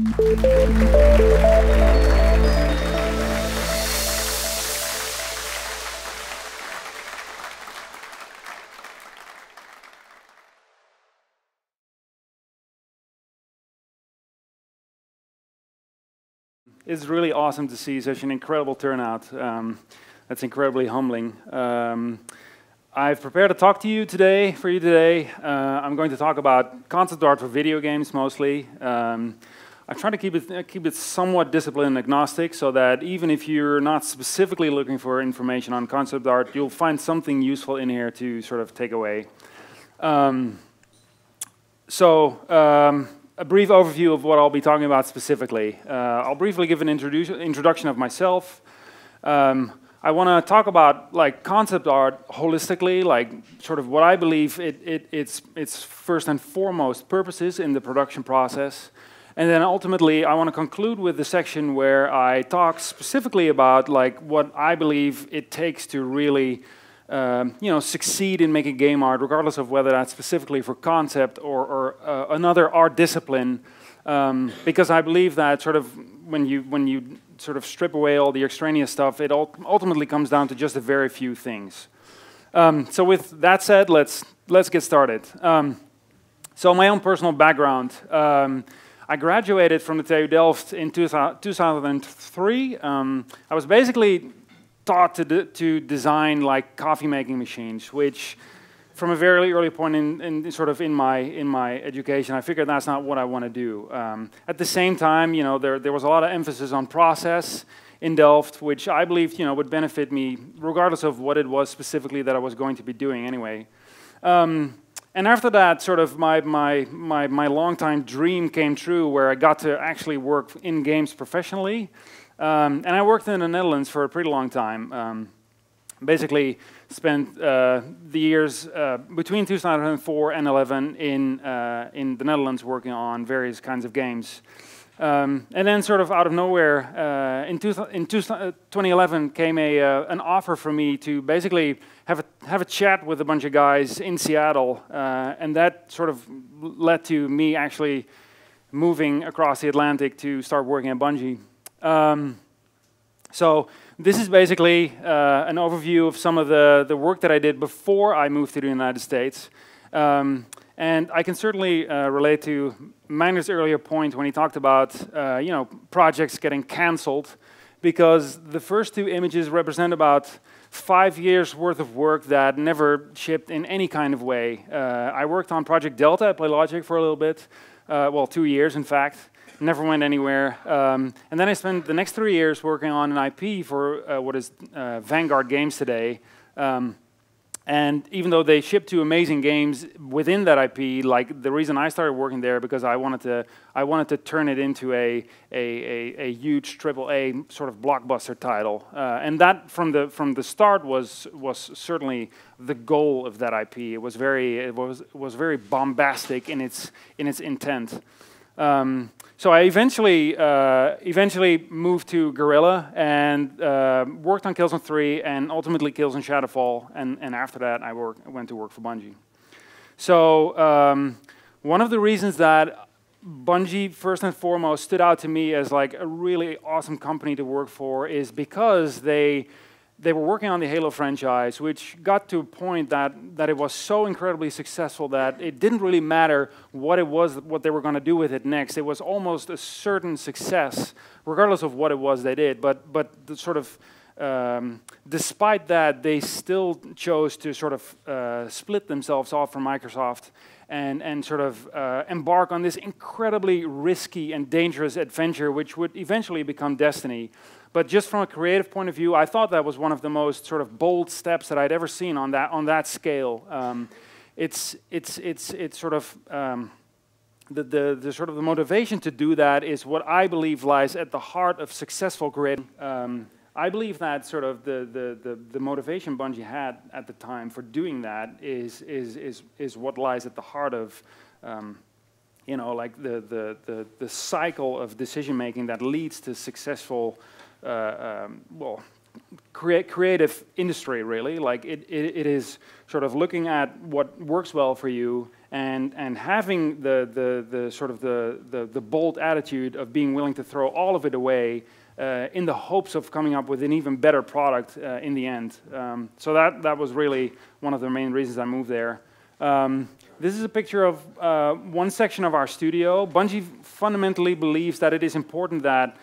It's really awesome to see such an incredible turnout. That's incredibly humbling. I've prepared a talk to you today, I'm going to talk about concept art for video games mostly. I try to keep it somewhat discipline agnostic, so that even if you're not specifically looking for information on concept art, you'll find something useful in here to sort of take away. A brief overview of what I'll be talking about specifically. I'll briefly give an introduction of myself. I want to talk about like concept art holistically, like sort of what I believe its first and foremost purpose is in the production process. And then ultimately, I want to conclude with the section where I talk specifically about like what I believe it takes to really succeed in making game art, regardless of whether that's specifically for concept or another art discipline, because I believe that sort of when you sort of strip away all the extraneous stuff, it ultimately comes down to just a very few things. So with that said, let's get started. So my own personal background. I graduated from the TU Delft in 2003. I was basically taught to design like coffee making machines, which from a very early point in my education, I figured that's not what I want to do. At the same time, there was a lot of emphasis on process in Delft, which I believed would benefit me regardless of what it was specifically that I was going to be doing anyway. And after that, sort of my long-time dream came true, where I got to actually work in games professionally. And I worked in the Netherlands for a pretty long time. Basically spent the years between 2004 and 2011 in the Netherlands working on various kinds of games. And then sort of out of nowhere, in 2011 came an offer for me to basically have a chat with a bunch of guys in Seattle. And that sort of led to me actually moving across the Atlantic to start working at Bungie. So this is basically an overview of some of the work that I did before I moved to the United States. And I can certainly relate to Magner's earlier point when he talked about projects getting cancelled, because the first two images represent about 5 years worth of work that never shipped in any kind of way. I worked on Project Delta at PlayLogic for a little bit, well, 2 years in fact. Never went anywhere. And then I spent the next 3 years working on an IP for what is Vanguard Games today. And even though they shipped 2 amazing games within that IP, like the reason I started working there because I wanted to turn it into a huge AAA sort of blockbuster title. And that from the start was certainly the goal of that IP. It was very bombastic in its intent. So I eventually moved to Guerrilla and worked on Killzone 3 and ultimately Killzone Shadowfall, and after that I went to work for Bungie. So one of the reasons that Bungie first and foremost stood out to me as like a really awesome company to work for is because they were working on the Halo franchise, which got to a point that it was so incredibly successful that it didn't really matter what they were going to do with it next. It was almost a certain success, regardless of what it was they did. But the sort of despite that, they still chose to sort of split themselves off from Microsoft and sort of embark on this incredibly risky and dangerous adventure, which would eventually become Destiny. But just from a creative point of view, I thought that was one of the most sort of bold steps that I'd ever seen on that scale. It's sort of the sort of the motivation to do that is what I believe lies at the heart of successful creative. I believe that sort of the motivation Bungie had at the time for doing that is what lies at the heart of like the cycle of decision making that leads to successful creative industry, really. Like it is sort of looking at what works well for you and having the sort of the bold attitude of being willing to throw all of it away in the hopes of coming up with an even better product in the end. So that was really one of the main reasons I moved there. This is a picture of one section of our studio. Bungie fundamentally believes that it is important that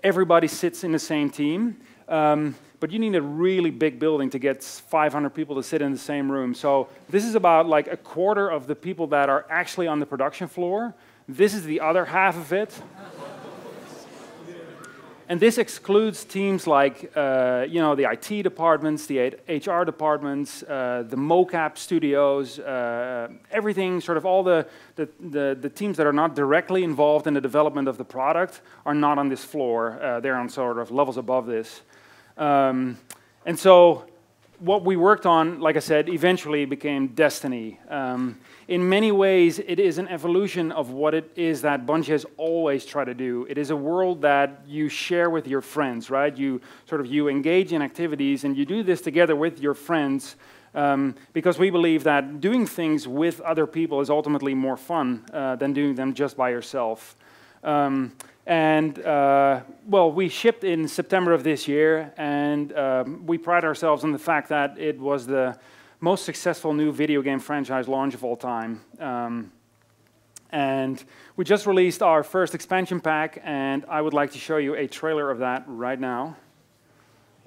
everybody sits in the same team, but you need a really big building to get 500 people to sit in the same room. So this is about like a quarter of the people that are actually on the production floor. This is the other half of it. And this excludes teams like, you know, the IT departments, the HR departments, the mocap studios, everything, sort of all the teams that are not directly involved in the development of the product are not on this floor. They're on sort of levels above this. And so what we worked on, like I said, eventually became Destiny. In many ways, it is an evolution of what it is that Bungie has always tried to do. It is a world that you share with your friends, right? You engage in activities, and you do this together with your friends because we believe that doing things with other people is ultimately more fun than doing them just by yourself. Well, we shipped in September of this year, and we pride ourselves on the fact that it was the most successful new video game franchise launch of all time. And we just released our first expansion pack, and I would like to show you a trailer of that right now.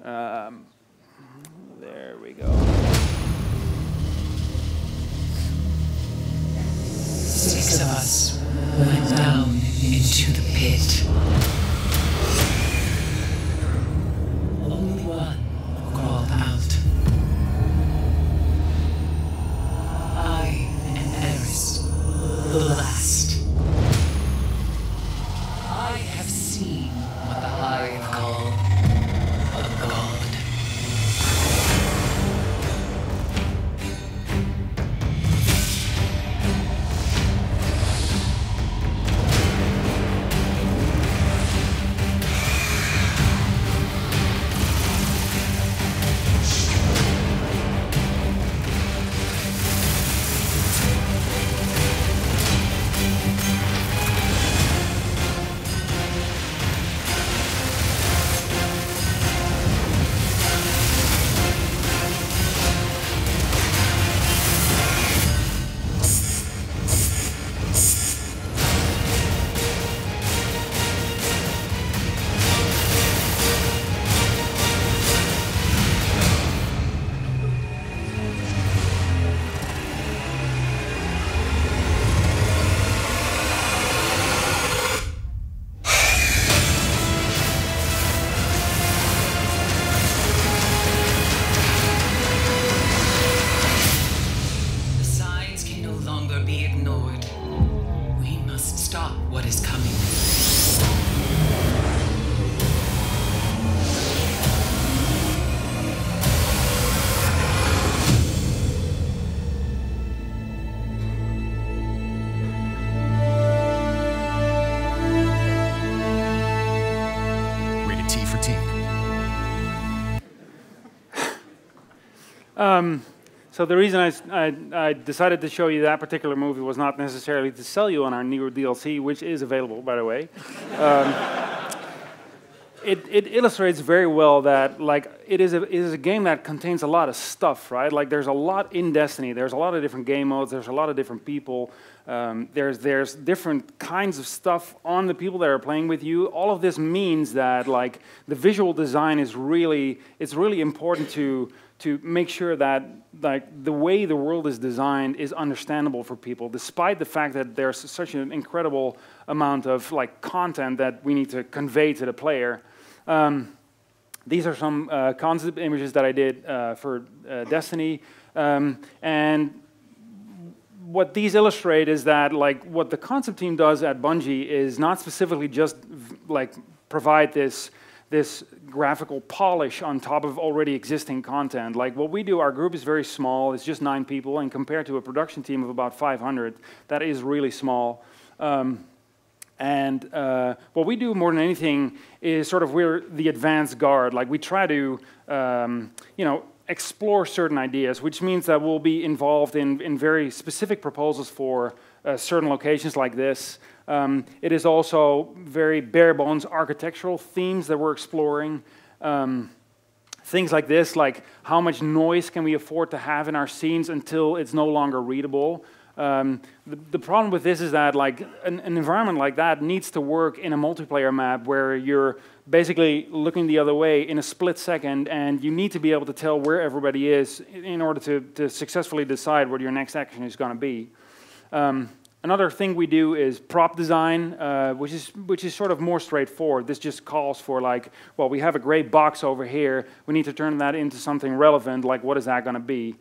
There we go. 6 of us went down into the pit. Only one crawled out. I and Eris, the last. I have seen what the Hive call a god. So the reason I decided to show you that particular movie was not necessarily to sell you on our new DLC, which is available, by the way. It illustrates very well that like it is a game that contains a lot of stuff, right? Like there's a lot in Destiny. There's a lot of different game modes. There's a lot of different people. There's different kinds of stuff on the people that are playing with you. All of this means that like the visual design is really important to make sure that like the way the world is designed is understandable for people, despite the fact that there's such an incredible amount of like content that we need to convey to the player. These are some concept images that I did for Destiny, and what these illustrate is that like what the concept team does at Bungie is not specifically just like provide this graphical polish on top of already existing content. Like what we do, our group is very small, it's just 9 people, and compared to a production team of about 500, that is really small. What we do more than anything is sort of we're the advanced guard. Like we try to, you know, explore certain ideas, which means that we'll be involved in very specific proposals for certain locations like this. It is also very bare bones architectural themes that we're exploring. Things like this, like how much noise can we afford to have in our scenes until it's no longer readable. The problem with this is that like an environment like that needs to work in a multiplayer map where you're basically looking the other way in a split second, and you need to be able to tell where everybody is in order to successfully decide what your next action is going to be. Another thing we do is prop design, which is sort of more straightforward. This just calls for like, well, we have a gray box over here. We need to turn that into something relevant. Like, what is that going to be?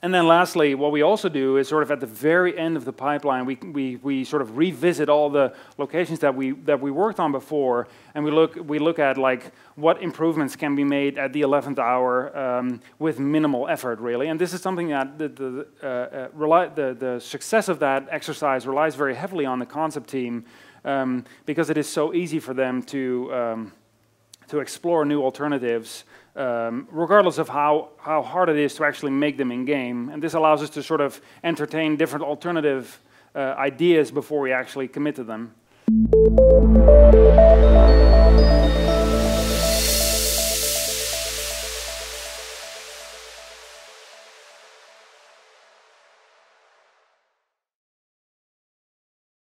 And then lastly, what we also do is sort of at the very end of the pipeline, we sort of revisit all the locations that we worked on before, and we look at like what improvements can be made at the 11th hour with minimal effort, really. And this is something that the success of that exercise relies very heavily on the concept team, because it is so easy for them to explore new alternatives, regardless of how hard it is to actually make them in-game. And this allows us to sort of entertain different alternative ideas before we actually commit to them.